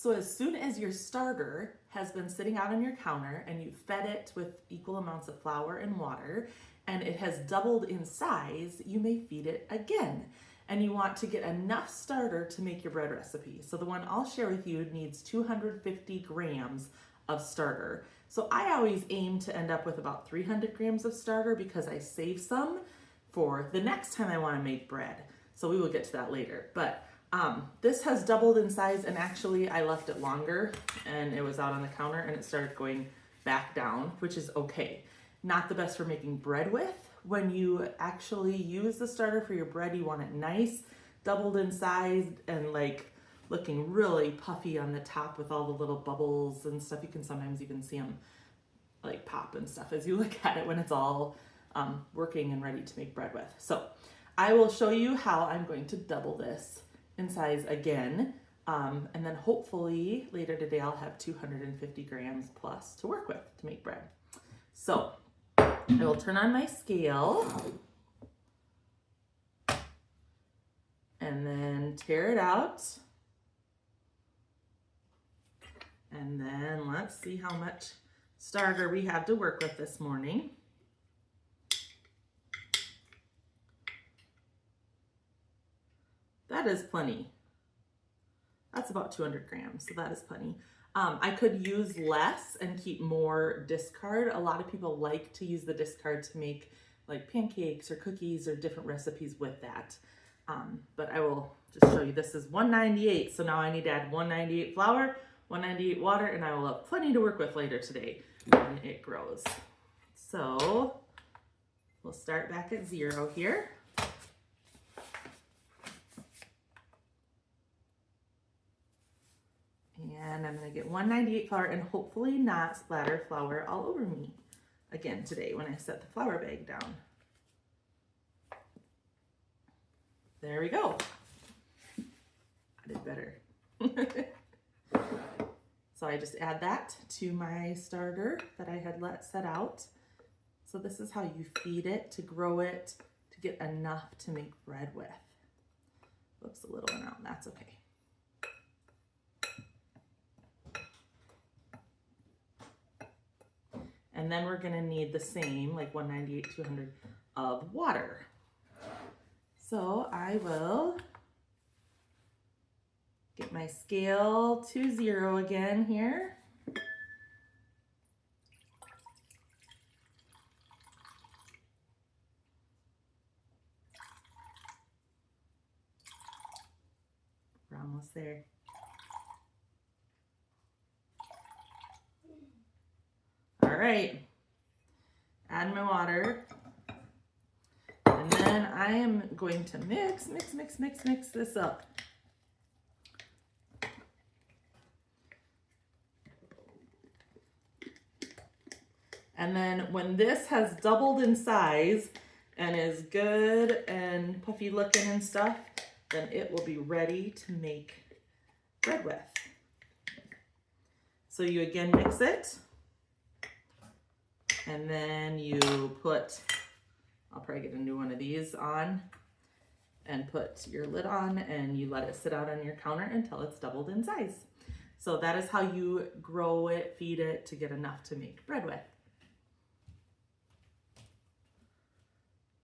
So as soon as your starter has been sitting out on your counter and you fed it with equal amounts of flour and water and it has doubled in size, you may feed it again. And you want to get enough starter to make your bread recipe. So the one I'll share with you needs 250 grams of starter. So I always aim to end up with about 300 grams of starter because I save some for the next time I want to make bread. So we will get to that later. But this has doubled in size, and actually I left it longer and it was out on the counter and it started going back down, which is okay. Not the best for making bread with. When you actually use the starter for your bread, you want it nice, doubled in size, and like looking really puffy on the top with all the little bubbles and stuff. You can sometimes even see them like pop and stuff as you look at it when it's all working and ready to make bread with. So I will show you how I'm going to double this in size again. And then hopefully later today I'll have 250 grams plus to work with to make bread. So I will turn on my scale and then tear it out. And then let's see how much starter we have to work with this morning. That is plenty. That's about 200 grams, so that is plenty. I could use less and keep more discard. A lot of people like to use the discard to make like pancakes or cookies or different recipes with that. But I will just show you, this is 198. So now I need to add 198 flour, 198 water, and I will have plenty to work with later today when it grows. So we'll start back at 0 here. And I'm going to get 198 flour and hopefully not splatter flour all over me again today when I set the flour bag down. There we go. I did better. So I just add that to my starter that I had set out. So this is how you feed it to grow it to get enough to make bread with. Whoops, a little one out. That's okay. And then we're gonna need the same, like 198, 200 of water. So I will get my scale to 0 again here. We're almost there. All right, add my water, and then I am going to mix this up. And then when this has doubled in size and is good and puffy looking and stuff, then it will be ready to make bread with. So you again mix it. And then you put, I'll probably get a new one of these on and put your lid on, and you let it sit out on your counter until it's doubled in size. So that is how you grow it, feed it to get enough to make bread with.